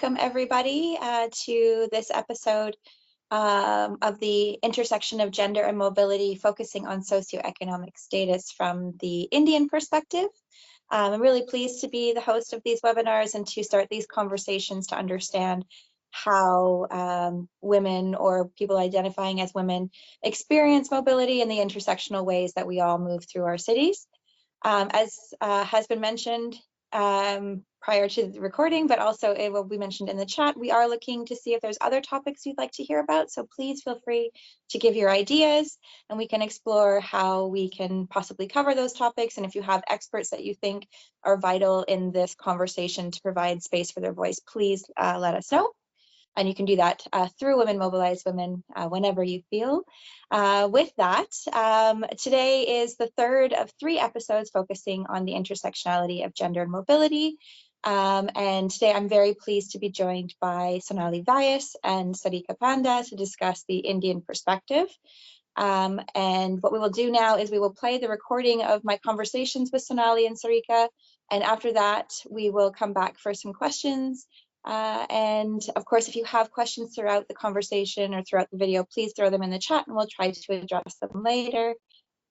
welcome everybody to this episode of the intersection of gender and mobility, focusing on socioeconomic status from the Indian perspective. I'm really pleased to be the host of these webinars and to start these conversations to understand how women or people identifying as women experience mobility in the intersectional ways that we all move through our cities. As has been mentioned prior to the recording, but also it will be mentioned in the chat, we are looking to see if there's other topics you'd like to hear about. So please feel free to give your ideas and we can explore how we can possibly cover those topics. And if you have experts that you think are vital in this conversation to provide space for their voice, please let us know. And you can do that through Women Mobilize Women whenever you feel. With that, today is the third of 3 episodes focusing on the intersectionality of gender and mobility. And today I'm very pleased to be joined by Sonali, Vyas and Sarika Panda to discuss the Indian perspective. And what we will do now is we will play the recording of my conversations with Sonali and Sarika. And after that, we will come back for some questions. And of course, if you have questions throughout the conversation or throughout the video, please throw them in the chat and we'll try to address them later.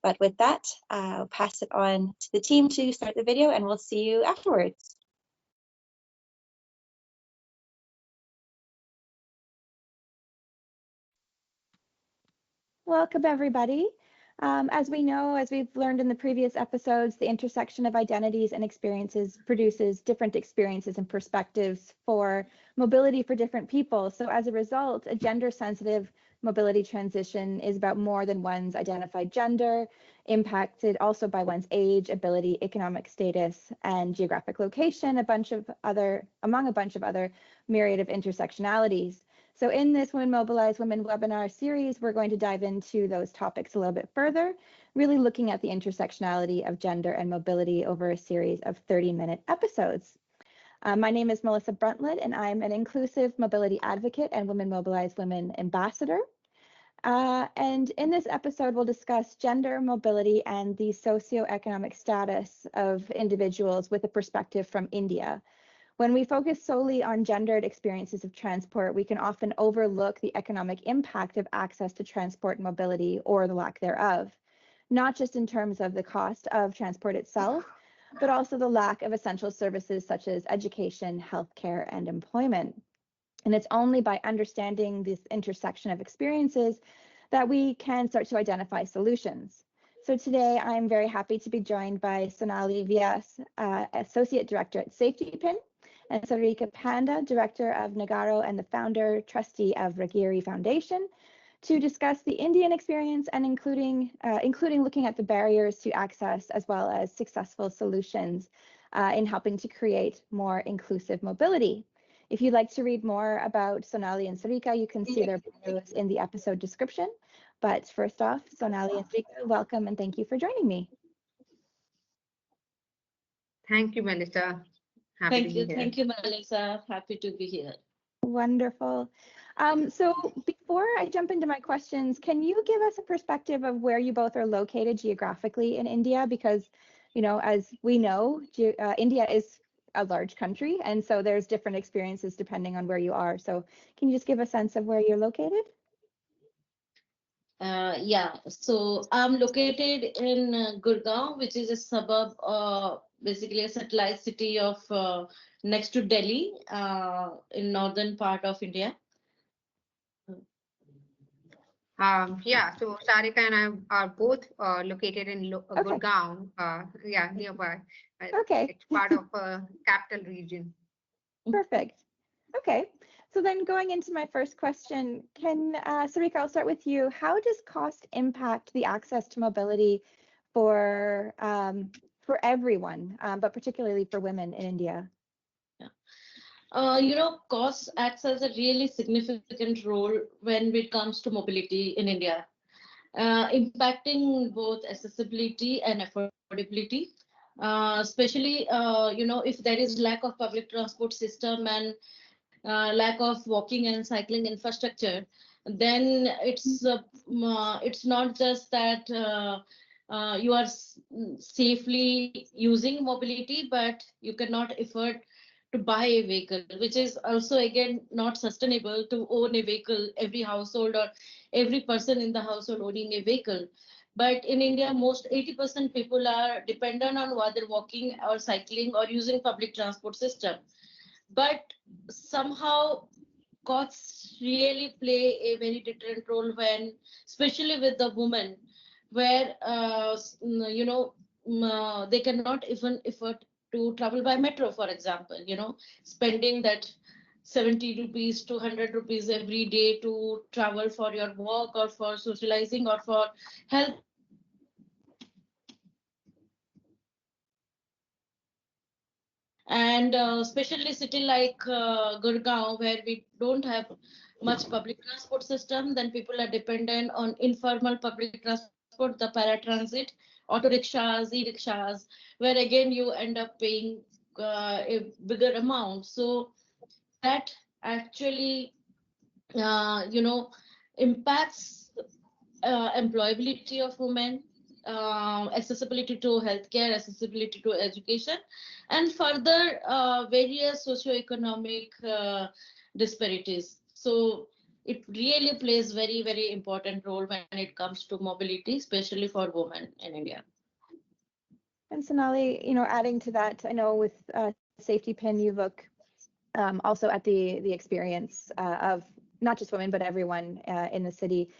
But with that, I'll pass it on to the team to start the video and we'll see you afterwards. Welcome, everybody. As we know, as we've learned in the previous episodes, the intersection of identities and experiences produces different experiences and perspectives for mobility for different people. So as a result, a gender-sensitive mobility transition is about more than one's identified gender, impacted also by one's age, ability, economic status, and geographic location, among a bunch of other myriad of intersectionalities. So in this Women Mobilize Women webinar series, we're going to dive into those topics a little bit further, really looking at the intersectionality of gender and mobility over a series of 30-minute episodes. My name is Melissa Bruntlett, and I'm an inclusive mobility advocate and Women Mobilize Women ambassador. And in this episode, we'll discuss gender, mobility, and the socioeconomic status of individuals with a perspective from India. When we focus solely on gendered experiences of transport, we can often overlook the economic impact of access to transport and mobility or the lack thereof, not just in terms of the cost of transport itself, but also the lack of essential services such as education, healthcare, and employment. And it's only by understanding this intersection of experiences that we can start to identify solutions. So today, I'm very happy to be joined by Sonali, Vyas, Associate Director at Safety Pin, and Sarika Panda, Director of Nagarro and the founder, Trustee of Raahgiri Foundation, to discuss the Indian experience and including looking at the barriers to access as well as successful solutions in helping to create more inclusive mobility. If you'd like to read more about Sonali and Sarika, you can see their bios in the episode description. But first off, Sonali and Sarika, welcome and thank you for joining me. Thank you, Melissa. Thank you, Melissa. Happy to be here. Wonderful. So before I jump into my questions, can you give us a perspective of where you both are located geographically in India? Because, you know, as we know, India is a large country, and so there's different experiences depending on where you are. So can you just give a sense of where you're located? Yeah, so I'm located in Gurugram, which is a suburb, basically a satellite city of next to Delhi, in northern part of India. Yeah, so Sarika and I are both located in Gurugram, yeah, nearby. Okay. It's part of a capital region. Perfect. Okay. So then going into my first question, Sarika, I'll start with you. How does cost impact the access to mobility for everyone, but particularly for women in India? Yeah. You know, cost acts as a really significant role when it comes to mobility in India, impacting both accessibility and affordability. Especially, you know, if there is lack of public transport system and lack of walking and cycling infrastructure, then it's not just that you are safely using mobility, but you cannot afford to buy a vehicle, which is also again not sustainable to own a vehicle, every household or every person in the household owning a vehicle. But in India, most 80% people are dependent on whether walking or cycling or using public transport system. But somehow costs really play a very deterrent role when, especially with the women, where they cannot even afford to travel by metro, for example, spending that 70 rupees to 100 rupees every day to travel for your work or for socializing or for health. And especially city like Gurgaon, where we don't have much public transport system, then people are dependent on informal public transport, the paratransit, auto rickshaws, e-rickshaws, where again you end up paying a bigger amount. So that actually, impacts employability of women, accessibility to healthcare, accessibility to education, and further various socio-economic disparities. So it really plays very, very important role when it comes to mobility, especially for women in India. And Sonali, adding to that, I know with Safety Pin, you look also at the experience of not just women, but everyone in the city.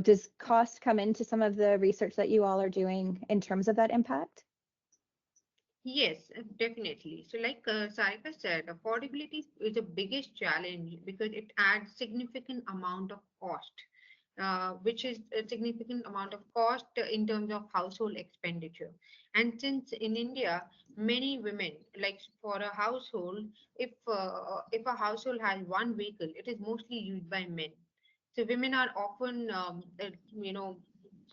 Does cost come into some of the research that you all are doing in terms of that impact? Yes, definitely. So, like Sarika said, affordability is the biggest challenge because it adds significant amount of cost, which is a significant amount of cost in terms of household expenditure. And since in India, many women, like for a household, if a household has one vehicle, it is mostly used by men. So women are often,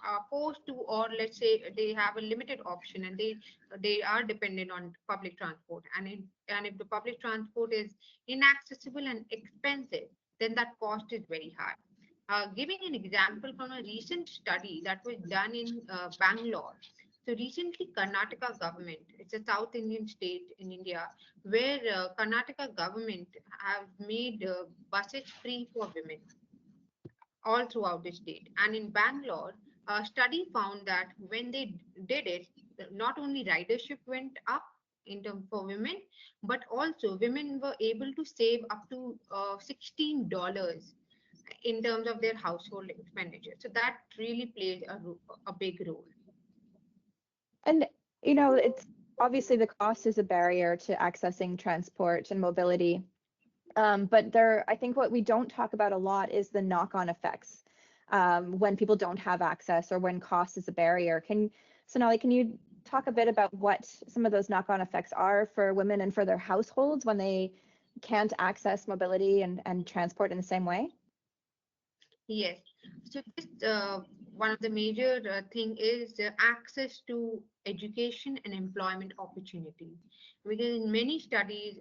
are forced to, or let's say they have a limited option, and they are dependent on public transport. And if the public transport is inaccessible and expensive, then that cost is very high. Giving an example from a recent study that was done in Bangalore. So recently, Karnataka government, it's a South Indian state in India, where Karnataka government have made buses free for women all throughout the state. And in Bangalore, a study found that when they did it, not only ridership went up in terms for women, but also women were able to save up to $16 in terms of their household expenditure. So that really plays a big role. And it's obviously the cost is a barrier to accessing transport and mobility. But I think what we don't talk about a lot is the knock-on effects when people don't have access or when cost is a barrier. Sonali, can you talk a bit about what some of those knock-on effects are for women and for their households when they can't access mobility and transport in the same way? Yes. So just, one of the major thing is access to education and employment opportunities. Because in many studies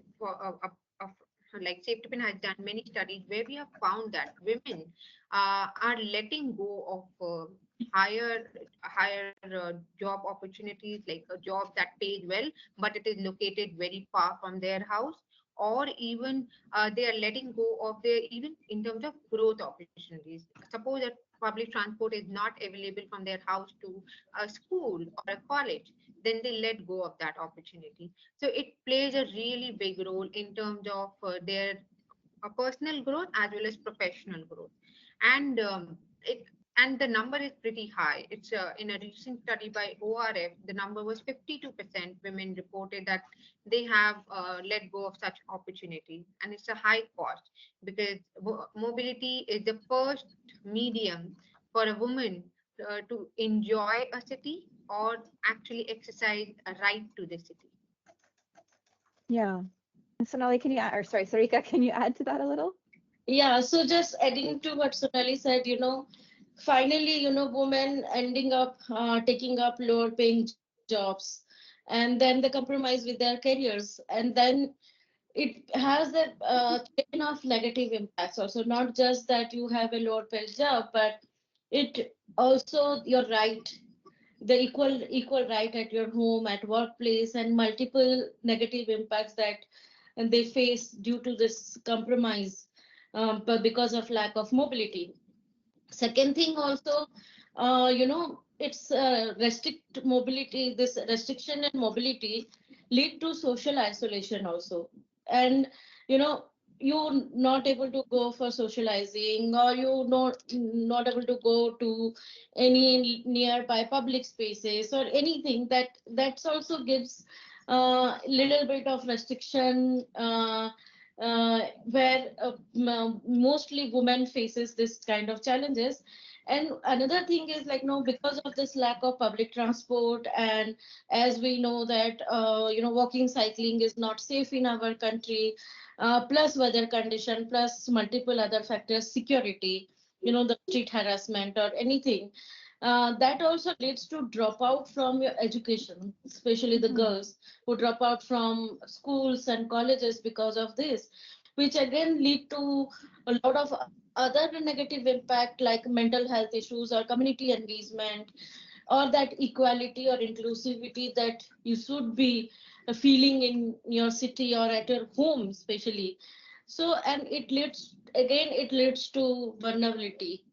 like SafetyPin has done many studies where we have found that women are letting go of higher job opportunities, like a job that pays well, but it is located very far from their house, or even they are letting go of their, even in terms of growth opportunities. Suppose that public transport is not available from their house to a school or a college, then they let go of that opportunity. So it plays a really big role in terms of their personal growth as well as professional growth. And it and the number is pretty high. It's in a recent study by ORF, the number was 52% women reported that they have let go of such opportunities, and it's a high cost because mobility is the first medium for a woman to enjoy a city or actually exercise a right to the city. Yeah. Sonali, Sarika, can you add to that a little? Yeah, so just adding to what Sonali said, finally, women ending up taking up lower paying jobs, and then they compromise with their careers, and then it has a chain of negative impacts also, not just that you have a lower paid job, but it also your right, the equal right at your home, at workplace, and multiple negative impacts that and they face due to this compromise, but because of lack of mobility. Second thing also, it's restrict mobility. This restriction in mobility lead to social isolation also, and you know you're not able to go for socializing, or you not able to go to any nearby public spaces or anything. That's also gives little bit of restriction, where mostly women faces this kind of challenges. And another thing is, like, no, because of this lack of public transport, and as we know that walking, cycling is not safe in our country, plus weather condition, plus multiple other factors, security, the street harassment or anything, that also leads to drop out from your education, especially the girls who drop out from schools and colleges because of this, which again lead to a lot of other negative impact, like mental health issues or community engagement, or that equality or inclusivity that you should be feeling in your city or at your home especially. So, and it leads to vulnerability,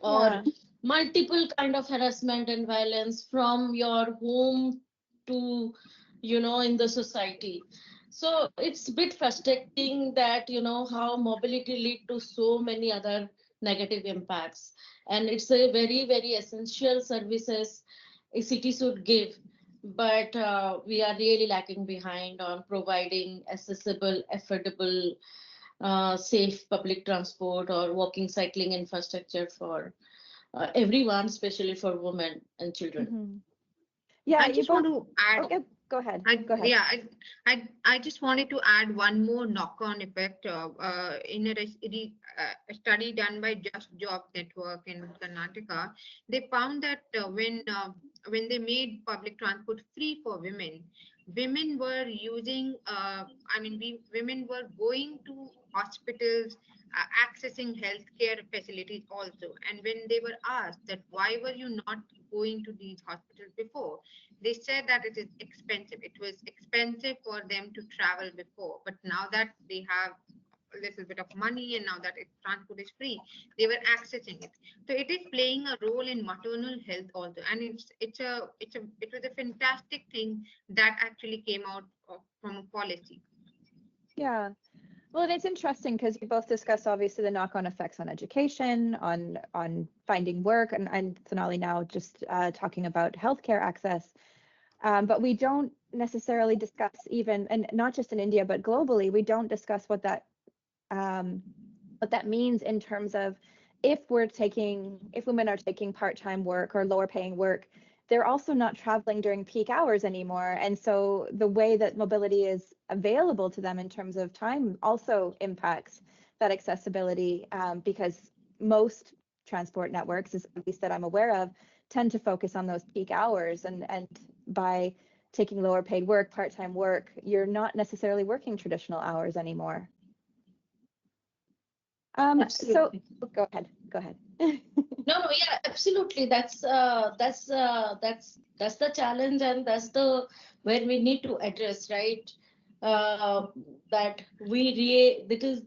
or Yeah. multiple kind of harassment and violence from your home to in the society. So it's a bit frustrating that how mobility lead to so many other negative impacts, and it's a very, very essential services a city should give, but we are really lacking behind on providing accessible, affordable, safe public transport or walking, cycling infrastructure for everyone, especially for women and children. Yeah, I you just want both. to add. Okay, go ahead. I, Go ahead. yeah, I just wanted to add one more knock-on effect in a study done by Just Job Network in Karnataka. They found that when they made public transport free for women, women were using, women were going to hospitals, accessing healthcare facilities also. And when they were asked that why were you not going to these hospitals before, they said that it is expensive. It was expensive for them to travel before, but now that they have a little bit of money, and now that transport is free, they were accessing it. So it is playing a role in maternal health also, and it was a fantastic thing that actually came out from a policy. Yeah. Well, and it's interesting because we both discussed obviously the knock-on effects on education, on finding work, and Sonali now just talking about healthcare access. But we don't necessarily discuss, even, and not just in India, but globally, we don't discuss what that means in terms of if women are taking part-time work or lower paying work, they're also not traveling during peak hours anymore. And so the way that mobility is available to them in terms of time also impacts that accessibility, because most transport networks, at least that I'm aware of, tend to focus on those peak hours. And by taking lower paid work, part-time work, you're not necessarily working traditional hours anymore. So Absolutely. go ahead. No, yeah, absolutely. That's the challenge, and that's the where we need to address, right? That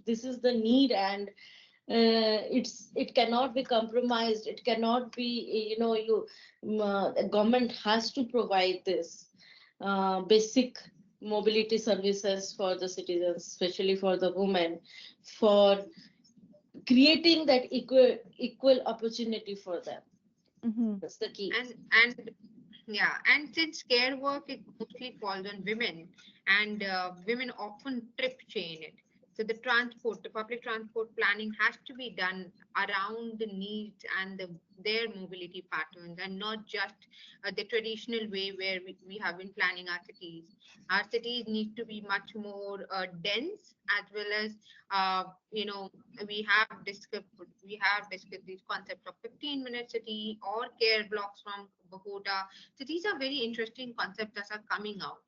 this is the need, and it cannot be compromised. It cannot be, the government has to provide this basic mobility services for the citizens, especially for the women, for creating that equal opportunity for them. That's the key. And yeah, and since care work, it mostly falls on women, and women often trip chain it. So the public transport planning has to be done around the needs and their mobility patterns, and not just the traditional way where we have been planning our cities. Our cities need to be much more dense, as well as we have discussed these concepts of 15-minute city or care blocks from Bogota. So these are very interesting concepts that are coming out.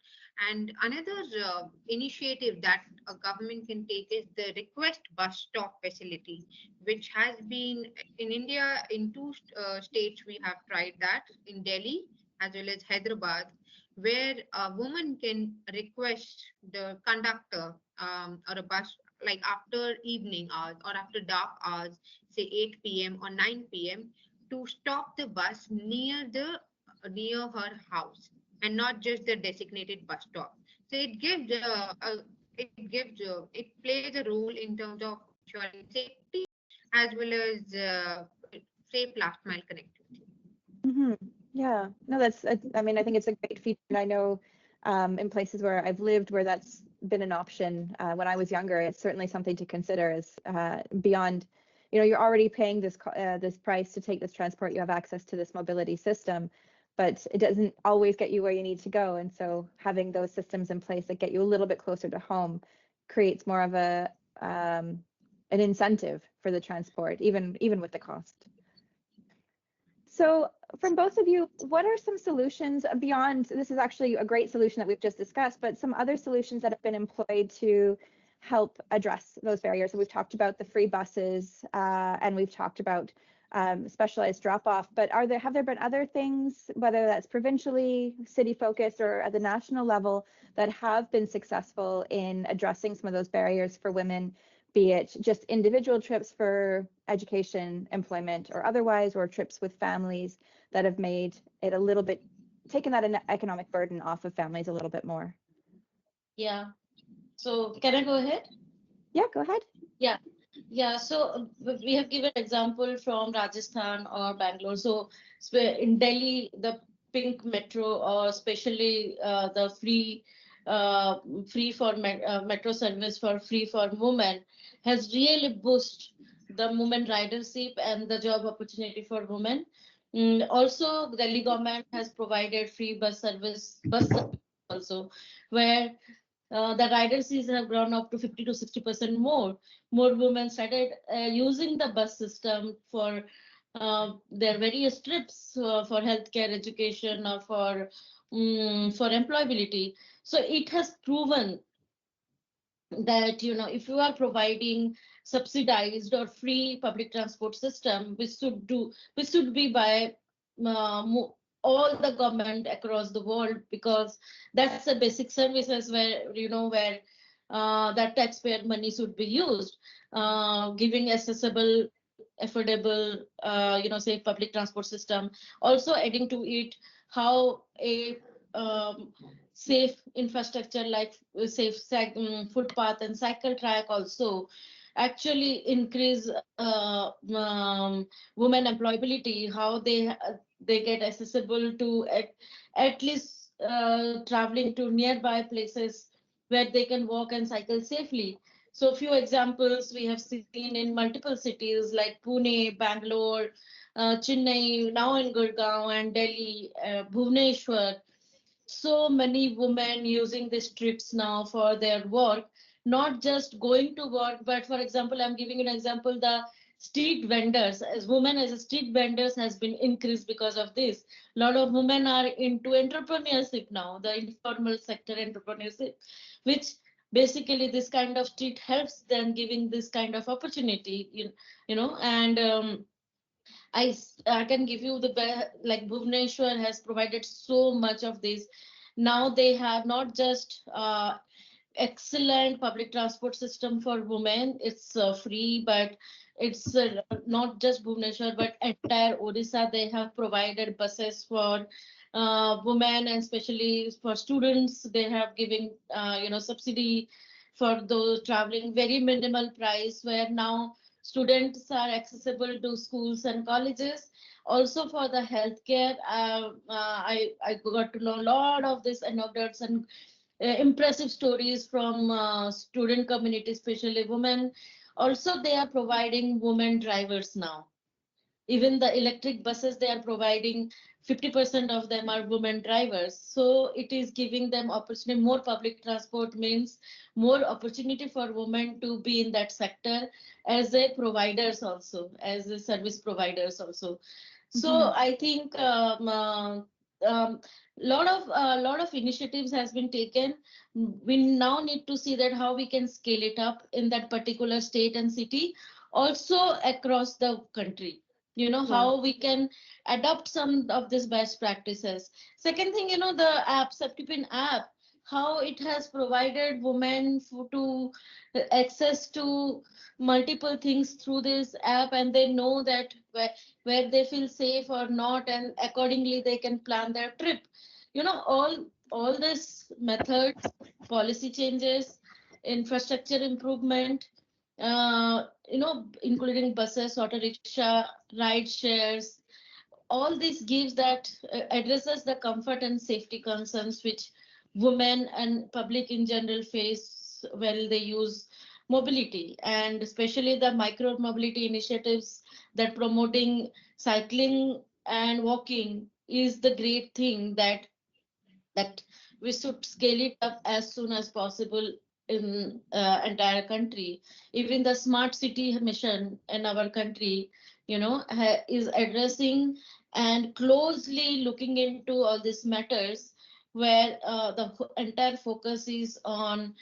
And another initiative that a government can take is the request bus stop facility, which has been in India in two states. We have tried that in Delhi as well as Hyderabad, where a woman can request the conductor or a bus like after evening hours or after dark hours, say 8 p.m. or 9 p.m., to stop the bus near her house and not just the designated bus stop. So it plays a role in terms of ensuring safety as well as safe last mile connectivity. Mhm. Yeah, no, I mean, I think it's a great feature. And I know in places where I've lived where that's been an option when I was younger, it's certainly something to consider as beyond, you're already paying this price to take this transport, you have access to this mobility system, but it doesn't always get you where you need to go. And so having those systems in place that get you a little bit closer to home creates more of an incentive for the transport, even with the cost. So from both of you, what are some solutions beyond, this is actually a great solution that we've just discussed, but some other solutions that have been employed to help address those barriers? So we've talked about the free buses and we've talked about specialized drop-off, but have there been other things, whether that's provincially, city focused, or at the national level, that have been successful in addressing some of those barriers for women, be it just individual trips for education, employment, or otherwise, or trips with families that have made it a little bit, taken that economic burden off of families a little bit more? Yeah. So can I go ahead? Yeah, go ahead. Yeah. Yeah, so we have given example from Rajasthan or Bangalore. So in Delhi, the pink metro, or especially the free for metro service for free for women, has really boosted the women ridership and the job opportunity for women. Also, Delhi government has provided free bus service also, where the rider seats have grown up to 50 to 60% more. More women started using the bus system for their various trips for healthcare, education, or for employability. So it has proven that if you are providing subsidized or free public transport system, we should be by all the government across the world, because that's the basic services where that taxpayer money should be used, giving accessible, affordable, safe public transport system. Also adding to it how a safe infrastructure like safe footpath and cycle track also actually increase women employability, how they get accessible to at least traveling to nearby places where they can walk and cycle safely. So a few examples we have seen in multiple cities like Pune, Bangalore, Chennai, now in Gurugram and Delhi, Bhubaneswar. So many women using these trips now for their work, not just going to work, but for example, I'm giving an example, the street vendors, as women as street vendors has been increased because of this. A lot of women are into entrepreneurship now, the informal sector entrepreneurship, which basically this kind of street helps them, giving this kind of opportunity, and I can give you like Bhubaneswar has provided so much of this. Now they have not just excellent public transport system for women. It's free, but it's not just Bhubaneswar, but entire Odisha. They have provided buses for women, and especially for students. They have giving subsidy for those traveling, very minimal price, where now students are accessible to schools and colleges. Also for the healthcare, I got to know a lot of this anecdotes and impressive stories from student community, especially women. Also, they are providing women drivers now. Even the electric buses they are providing, 50% of them are women drivers. So it is giving them opportunity. More public transport means more opportunity for women to be in that sector as a providers also, as a service providers also. So I think lot of initiatives has been taken. We now need to see that how we can scale it up in that particular state and city, also across the country. How we can adopt some of these best practices. Second thing, the app, Septipin app how it has provided women to access to multiple things through this app, and they know that where they feel safe or not, and accordingly they can plan their trip. All this methods, policy changes, infrastructure improvement, including buses, auto rickshaw, ride shares, all this gives that addresses the comfort and safety concerns which women and public in general face when they use mobility, and especially the micro mobility initiatives that promoting cycling and walking is the great thing that we should scale it up as soon as possible in entire country. Even the smart city mission in our country, is addressing and closely looking into all these matters, where the entire focus is on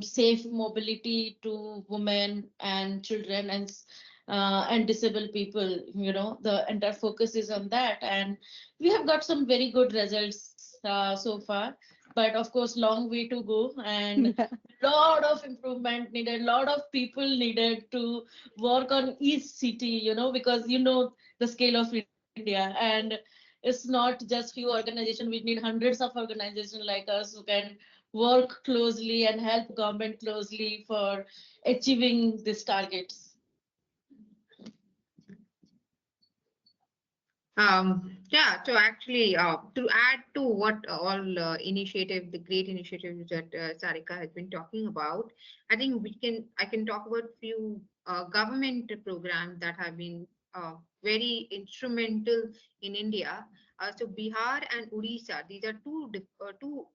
safe mobility to women and children and disabled people. The entire focus is on that, and we have got some very good results so far, but of course long way to go, and Yeah. lot of improvement needed, lot of people needed to work on each city, because the scale of India, and it's not just few organizations. We need hundreds of organizations like us who can work closely and help government closely for achieving these targets. Yeah, so actually, to add to what all the great initiatives that Sarika has been talking about, I think I can talk about few government programs that have been very instrumental in India. So Bihar and Odisha, these are two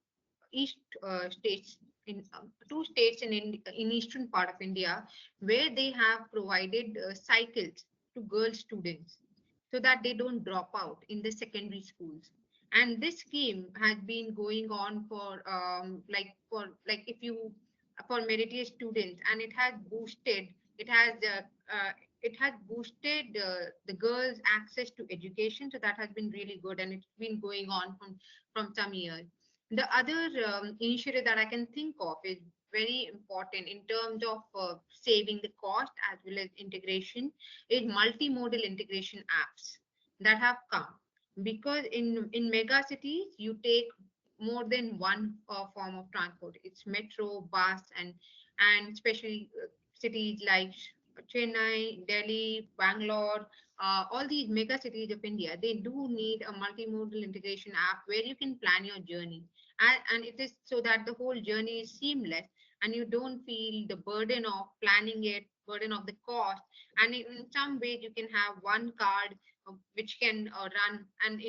east states two states in eastern part of India, where they have provided cycles to girl students so that they don't drop out in the secondary schools. And this scheme has been going on for if you for meritorious students, and it has boosted the girls access to education, so that has been really good, and it's been going on from some years. The other initiative that I can think of is very important in terms of saving the cost as well as integration, is multimodal integration apps that have come, because in mega cities you take more than one form of transport. It's metro, bus, and especially cities like Chennai, Delhi, Bangalore, all these mega cities of India, they do need a multimodal integration app where you can plan your journey. And it is so that the whole journey is seamless and you don't feel the burden of planning it, burden of the cost. And in some ways, you can have one card which can run, and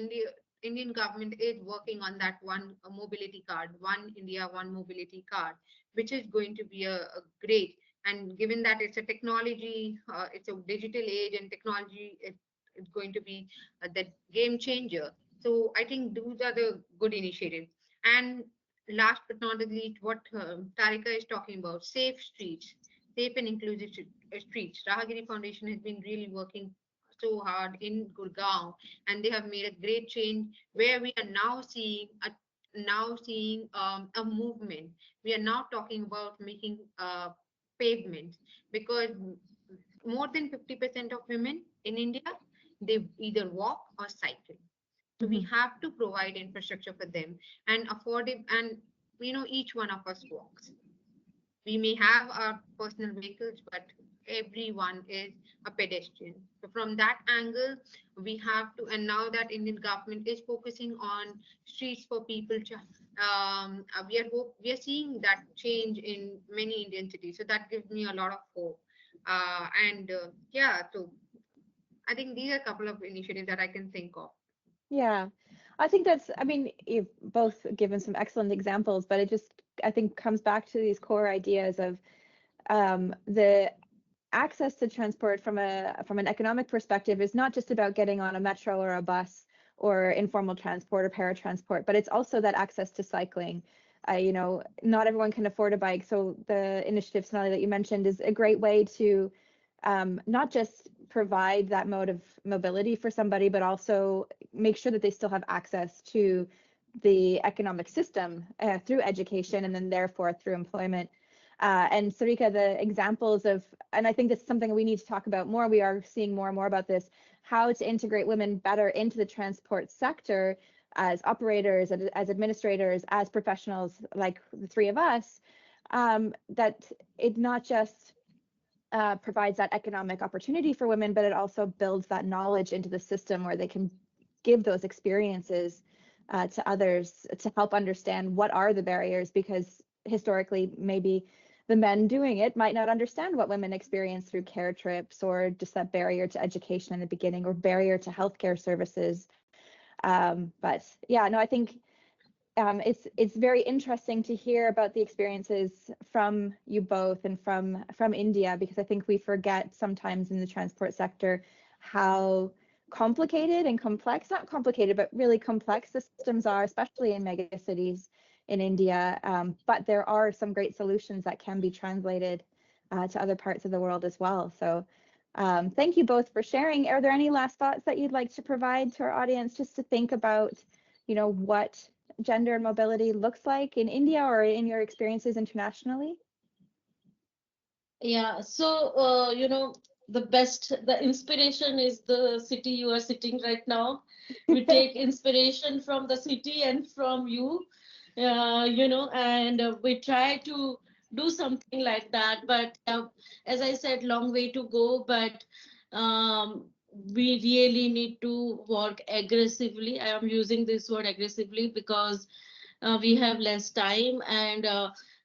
Indian government is working on that one mobility card, one India, one mobility card, which is going to be a great. And given that it's a technology, it's a digital age, and technology is going to be the game changer. So I think those are the good initiatives. And last but not the least, what Sarika is talking about, safe and inclusive streets. Raahgiri Foundation has been really working so hard in Gurugram, and they have made a great change where we are now seeing a movement. We are now talking about making pavements, because more than 50% of women in India, they either walk or cycle. So we have to provide infrastructure for them and afford it. And each one of us walks. We may have our personal vehicles, but everyone is a pedestrian. So from that angle, we have to. And now that Indian government is focusing on streets for people, we are seeing that change in many Indian cities. So that gives me a lot of hope. Yeah, so I think these are a couple of initiatives that I can think of. Yeah, I think I mean, you've both given some excellent examples, but it just, I think, comes back to these core ideas of the access to transport from an economic perspective is not just about getting on a metro or a bus or informal transport or paratransport, but it's also that access to cycling. Not everyone can afford a bike, so the initiative, Sonali, that you mentioned is a great way to not just provide that mode of mobility for somebody, but also make sure that they still have access to the economic system through education and then therefore through employment. And Sarika, the examples of, and I think this is something we need to talk about more, we are seeing more and more about this, how to integrate women better into the transport sector as operators, as administrators, as professionals like the three of us, that it not just provides that economic opportunity for women, but it also builds that knowledge into the system where they can give those experiences to others to help understand what are the barriers, because historically maybe the men doing it might not understand what women experience through care trips, or just that barrier to education in the beginning, or barrier to healthcare services. But yeah, no, I think it's very interesting to hear about the experiences from you both and from India, because I think we forget sometimes in the transport sector how complicated and complex, not complicated, but really complex the systems are, especially in mega cities in India. But there are some great solutions that can be translated to other parts of the world as well. So thank you both for sharing. Are there any last thoughts that you'd like to provide to our audience, just to think about, you know, what gender and mobility looks like in India or in your experiences internationally? Yeah, so the inspiration is the city you are sitting right now. We take inspiration from the city and from you, and we try to do something like that. But as I said, long way to go, but we really need to work aggressively. I am using this word aggressively because we have less time, and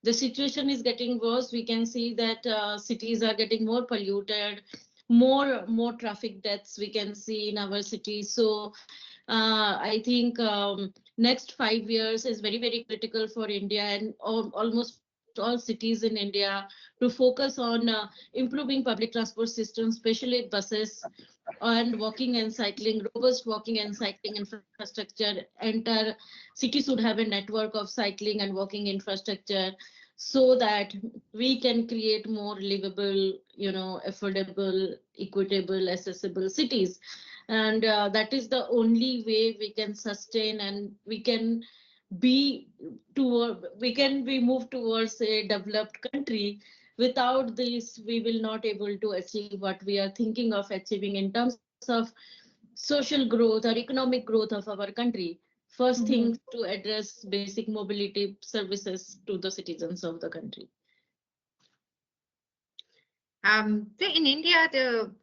the situation is getting worse. We can see that cities are getting more polluted, more traffic deaths we can see in our cities. So I think next 5 years is very, very critical for India and almost all cities in India to focus on improving public transport systems, especially buses, and walking and cycling, robust walking and cycling infrastructure. Entire city should have a network of cycling and walking infrastructure, so that we can create more livable, affordable, equitable, accessible cities. And that is the only way we can sustain, and we can be moved towards a developed country. Without this, we will not able to achieve what we are thinking of achieving in terms of social growth or economic growth of our country. First thing to address basic mobility services to the citizens of the country. So in India,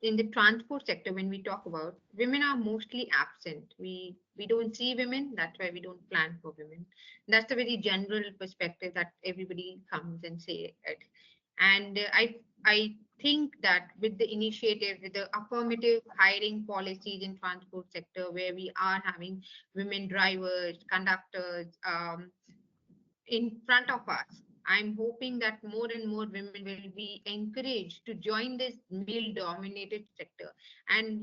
in the transport sector, when we talk about, women are mostly absent. We don't see women. That's why we don't plan for women. That's a very general perspective that everybody comes and say it. And I think that with the initiative, with the affirmative hiring policies in transport sector, where we are having women drivers, conductors in front of us, I'm hoping that more and more women will be encouraged to join this male-dominated sector, and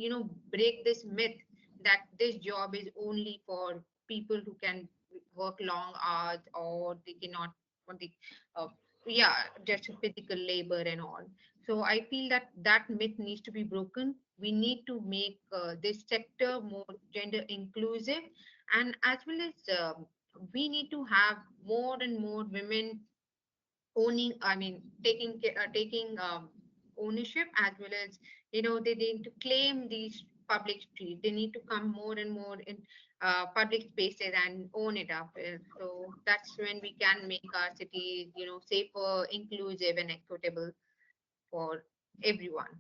break this myth that this job is only for people who can work long hours, or they cannot, or they, uh, yeah, just physical labor and all. So I feel that that myth needs to be broken. We need to make this sector more gender inclusive, and as well as we need to have more and more women owning, taking ownership, as well as they need to claim these public streets. They need to come more and more in public spaces and own it up. So that's when we can make our cities safer, inclusive, and equitable for everyone.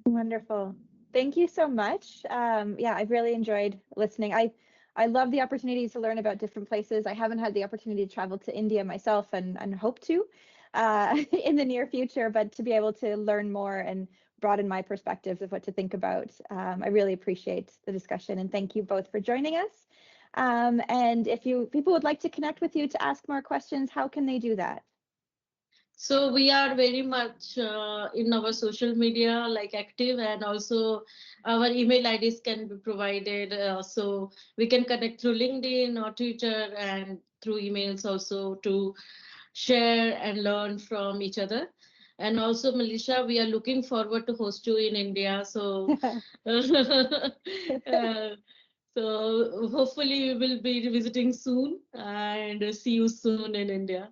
Wonderful. Thank you so much. Yeah, I've really enjoyed listening. I love the opportunity to learn about different places. I haven't had the opportunity to travel to India myself, and hope to in the near future, but to be able to learn more and broaden my perspectives of what to think about. I really appreciate the discussion, and thank you both for joining us. And if people would like to connect with you to ask more questions, how can they do that? So we are very much in our social media active, and also our email IDs can be provided. So we can connect through LinkedIn or Twitter, and through emails also, to share and learn from each other. And also, Melissa, we are looking forward to host you in India. So So hopefully we will be revisiting soon and see you soon in India.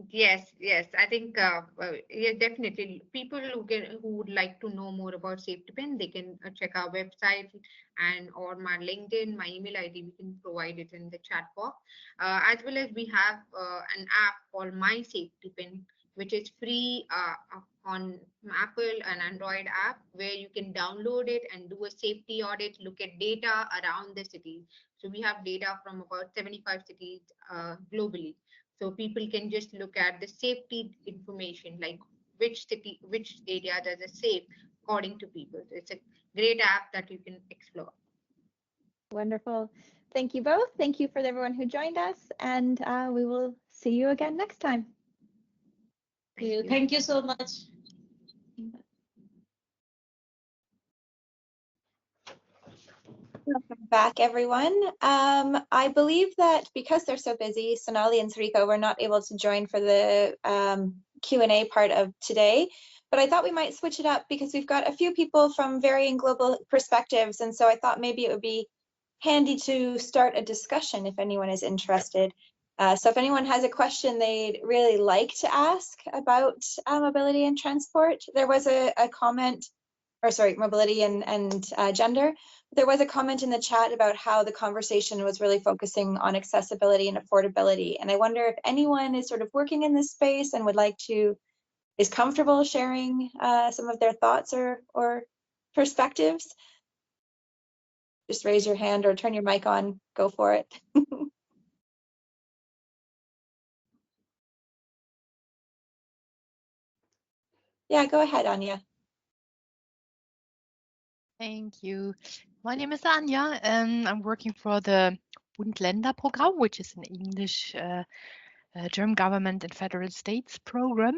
Yes, yes. I think yeah, definitely. People who would like to know more about safety pin, they can check our website and or my LinkedIn, my email ID. We can provide it in the chat box. As well as we have an app called My Safety Pin, which is free on Apple and Android app, where you can download it and do a safety audit, look at data around the city. So we have data from about 75 cities globally. So people can just look at the safety information, like which city, which areas are safe according to people. So it's a great app that you can explore. Wonderful. Thank you both. Thank you for everyone who joined us, and we will see you again next time. Thank you so much. Welcome back, everyone. I believe that because they're so busy, Sonali and Sarika were not able to join for the Q&A part of today, but I thought we might switch it up because we've got a few people from varying global perspectives, and so I thought maybe it would be handy to start a discussion if anyone is interested. So if anyone has a question they'd really like to ask about mobility and transport, there was a comment, or sorry, mobility and gender. There was a comment in the chat about how the conversation was really focusing on accessibility and affordability. And I wonder if anyone is sort of working in this space and would like to, is comfortable sharing some of their thoughts or perspectives. Just raise your hand or turn your mic on, go for it. Yeah, go ahead, Anya. Thank you. My name is Anja. I'm working for the Bund-Länder-Programm, which is an English German government and federal states program.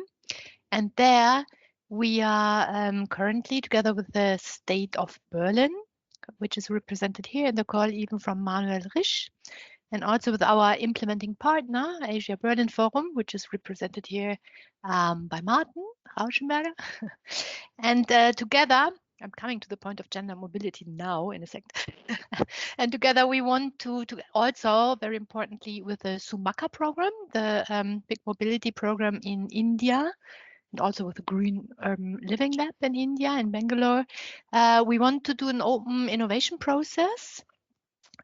And there we are currently together with the state of Berlin, which is represented here in the call even from Manuel Risch, and also with our implementing partner, Asia Berlin Forum, which is represented here by Martin Rauschenberger. And together, I'm coming to the point of gender mobility now in a second. And together we want to also, very importantly, with the Sumaka program, the big mobility program in India, and also with the Green Living Lab in India, in Bangalore, we want to do an open innovation process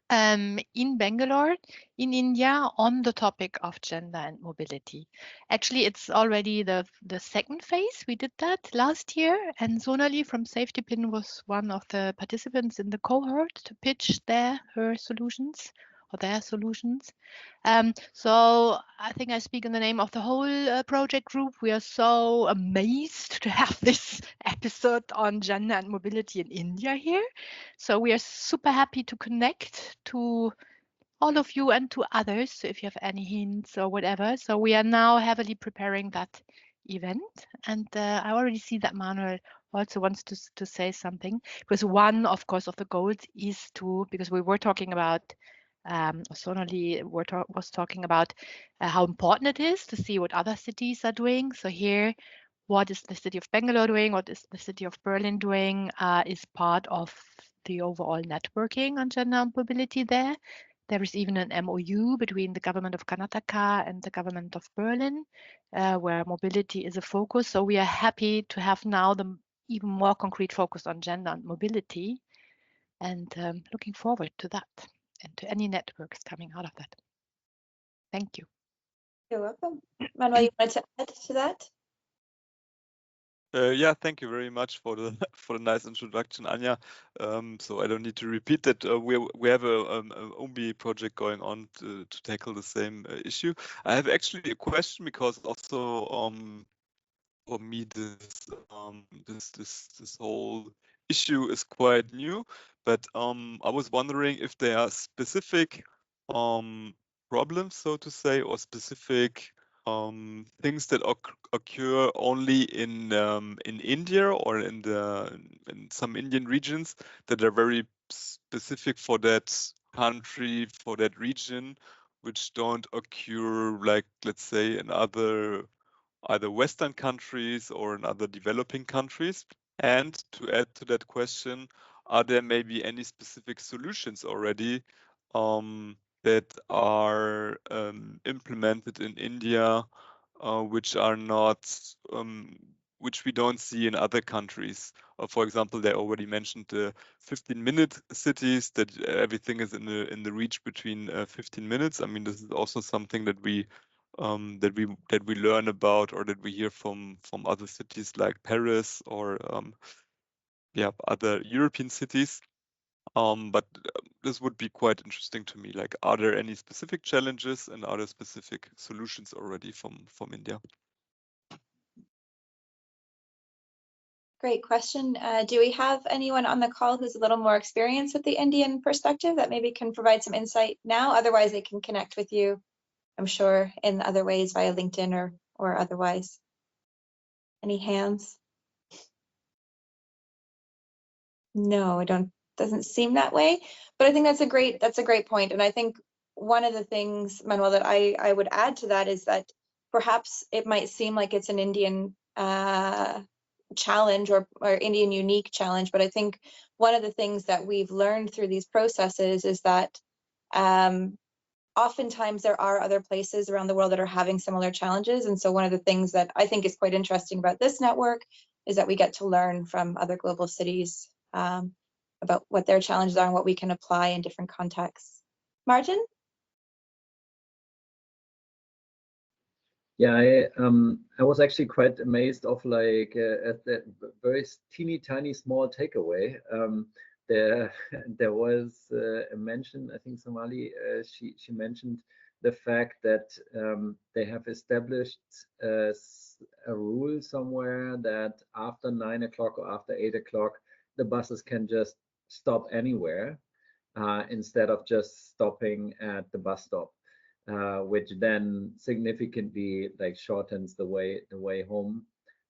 in Bangalore, in India, on the topic of gender and mobility. Actually, it's already the second phase. We did that last year, and Sonali from Safety Pin was one of the participants in the cohort to pitch her solutions or their solutions. So I think I speak in the name of the whole project group. We are so amazed to have this episode on gender and mobility in India here. So we are super happy to connect to all of you and to others. So if you have any hints or whatever. So we are now heavily preparing that event. And I already see that Manuel also wants to say something, because one, of course, of the goals is to, because we were talking about Sonali was talking about how important it is to see what other cities are doing. So here, what is the city of Bangalore doing? What is the city of Berlin doing? Is part of the overall networking on gender and mobility there. There is even an MOU between the government of Karnataka and the government of Berlin, where mobility is a focus. So we are happy to have now the even more concrete focus on gender and mobility, and looking forward to that and to any networks coming out of that. Thank you. You're welcome. Manuel, you wanted to add to that? Yeah, thank you very much for the for the nice introduction, Anja. So I don't need to repeat that. We have a UMBI project going on to tackle the same issue. I have actually a question, because also for me this whole issue is quite new. But I was wondering if there are specific problems, so to say, or specific things that occur only in India or in some Indian regions that are very specific for that country, for that region, which don't occur, like, let's say, in other either Western countries or in other developing countries. And to add to that question, are there maybe any specific solutions already that are implemented in India, which are not, which we don't see in other countries? For example, they already mentioned the 15-minute cities, that everything is in the reach between 15 minutes. I mean, this is also something that we learn about, or that we hear from other cities like Paris or other European cities. But this would be quite interesting to me. Like, are there any specific challenges, and are there specific solutions already from India? Great question. Do we have anyone on the call who's a little more experienced with the Indian perspective that maybe can provide some insight now? Otherwise, they can connect with you, I'm sure, in other ways via LinkedIn or otherwise. Any hands? No, doesn't seem that way. But I think that's a great point. And I think one of the things, Manuel, that I would add to that is that perhaps it might seem like it's an Indian challenge or Indian unique challenge, but I think one of the things that we've learned through these processes is that oftentimes there are other places around the world that are having similar challenges. And so one of the things that I think is quite interesting about this network is that we get to learn from other global cities about what their challenges are and what we can apply in different contexts. Martin? Yeah, I was actually quite amazed of like at that very teeny tiny small takeaway. There was a mention, I think Sonali, she mentioned the fact that they have established a rule somewhere that after 9 o'clock or after 8 o'clock, the buses can just stop anywhere instead of just stopping at the bus stop. Which then significantly like shortens the way home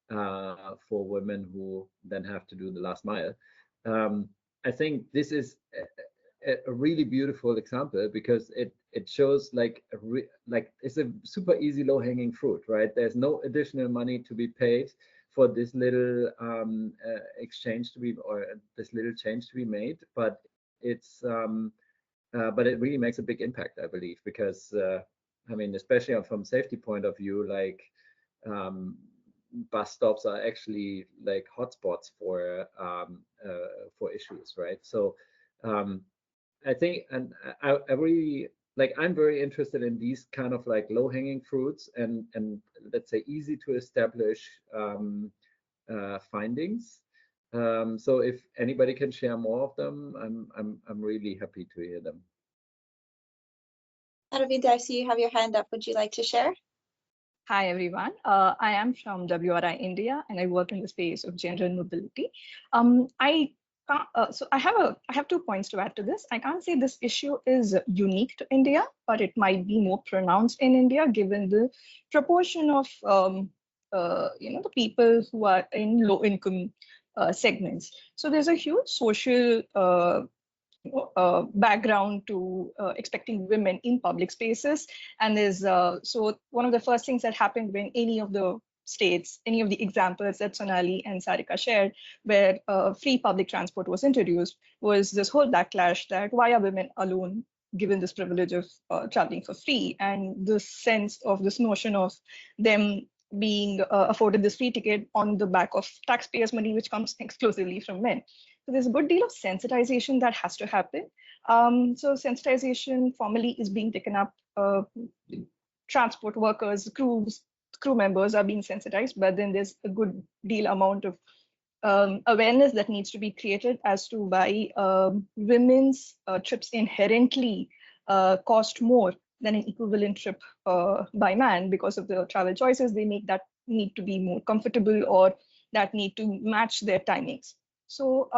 for women who then have to do the last mile. I think this is a really beautiful example because it shows like it's a super easy low-hanging fruit, right? There's no additional money to be paid for this little exchange to be, or this little change to be made, but it's but it really makes a big impact, I believe, because I mean, especially from safety point of view, like bus stops are actually like hotspots for issues, right? So I think, and I really like, I'm very interested in these kind of like low-hanging fruits and let's say easy to establish findings. So if anybody can share more of them, I'm really happy to hear them. Aravinda, I see you have your hand up. Would you like to share? Hi, everyone. I am from WRI India, and I work in the space of gender and mobility. So I have 2 points to add to this. I can't say this issue is unique to India, but it might be more pronounced in India given the proportion of the people who are in low-income segments. So there's a huge social background to expecting women in public spaces, and there's so one of the first things that happened when any of the states, any of the examples that Sonali and Sarika shared, where free public transport was introduced, was this whole backlash that why are women alone given this privilege of traveling for free, and this sense of this notion of them being afforded this free ticket on the back of taxpayers' money, which comes exclusively from men. So there's a good deal of sensitization that has to happen. So sensitization formally is being taken up. Transport workers, crew members are being sensitized, but then there's a good deal amount of awareness that needs to be created as to why women's trips inherently cost more than an equivalent trip by man because of the travel choices they make that need to be more comfortable or that need to match their timings. So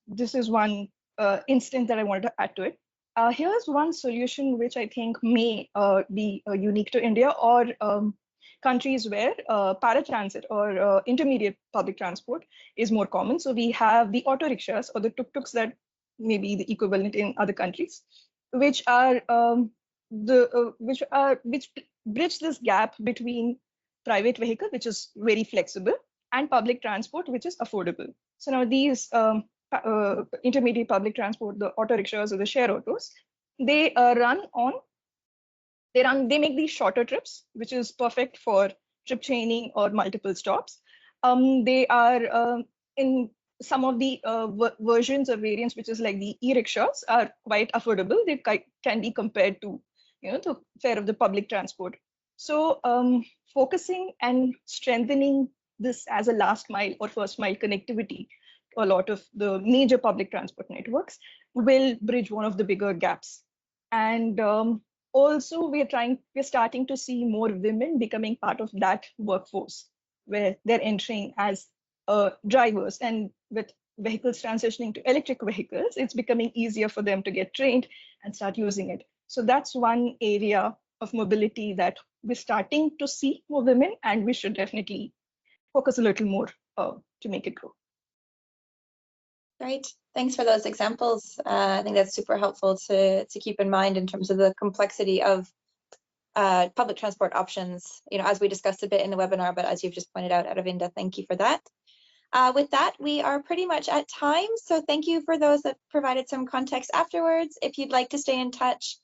this is one instance that I wanted to add to it. Here's one solution which I think may be unique to India or countries where paratransit or intermediate public transport is more common. So we have the auto rickshaws or the tuk-tuks that may be the equivalent in other countries, which are which bridge this gap between private vehicle, which is very flexible, and public transport, which is affordable. So now these intermediate public transport, the auto rickshaws or the share autos, they they make these shorter trips, which is perfect for trip chaining or multiple stops. They are in some of the versions or variants, which is like the e-rickshaws, are quite affordable. They can be compared to, the fare of the public transport. So focusing and strengthening this as a last mile or first mile connectivity to a lot of the major public transport networks will bridge one of the bigger gaps. And also we're starting to see more women becoming part of that workforce, where they're entering as drivers, and with vehicles transitioning to electric vehicles, it's becoming easier for them to get trained and start using it. So that's one area of mobility that we're starting to see more women, and we should definitely focus a little more to make it grow. Great, thanks for those examples. I think that's super helpful to keep in mind in terms of the complexity of public transport options, as we discussed a bit in the webinar, but as you've just pointed out, Aravinda, thank you for that. With that, we are pretty much at time, so thank you for those that provided some context afterwards. If you'd like to stay in touch,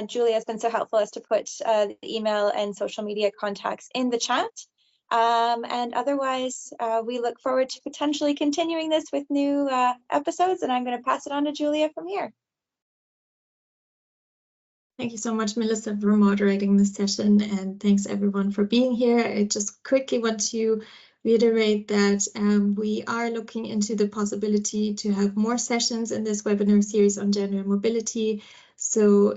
Julia has been so helpful as to put the email and social media contacts in the chat. And otherwise, we look forward to potentially continuing this with new episodes, and I'm going to pass it on to Julia from here. Thank you so much, Melissa, for moderating this session, and thanks everyone for being here. I just quickly want to reiterate that we are looking into the possibility to have more sessions in this webinar series on gender and mobility. So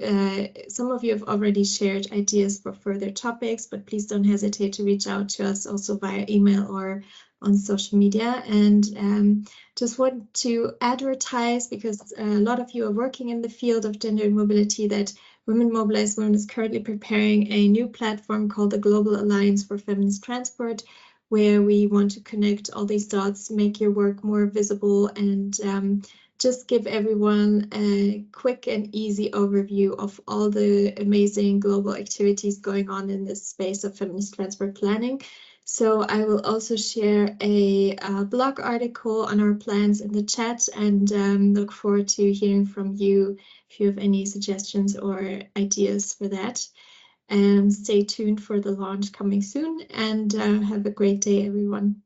some of you have already shared ideas for further topics, but please don't hesitate to reach out to us also via email or on social media. And just want to advertise, because a lot of you are working in the field of gender and mobility, that Women Mobilize Women is currently preparing a new platform called the Global Alliance for Feminist Transport, where we want to connect all these dots, make your work more visible, and just give everyone a quick and easy overview of all the amazing global activities going on in this space of feminist transport planning. So I will also share a blog article on our plans in the chat, and look forward to hearing from you if you have any suggestions or ideas for that. Stay tuned for the launch coming soon, and have a great day, everyone.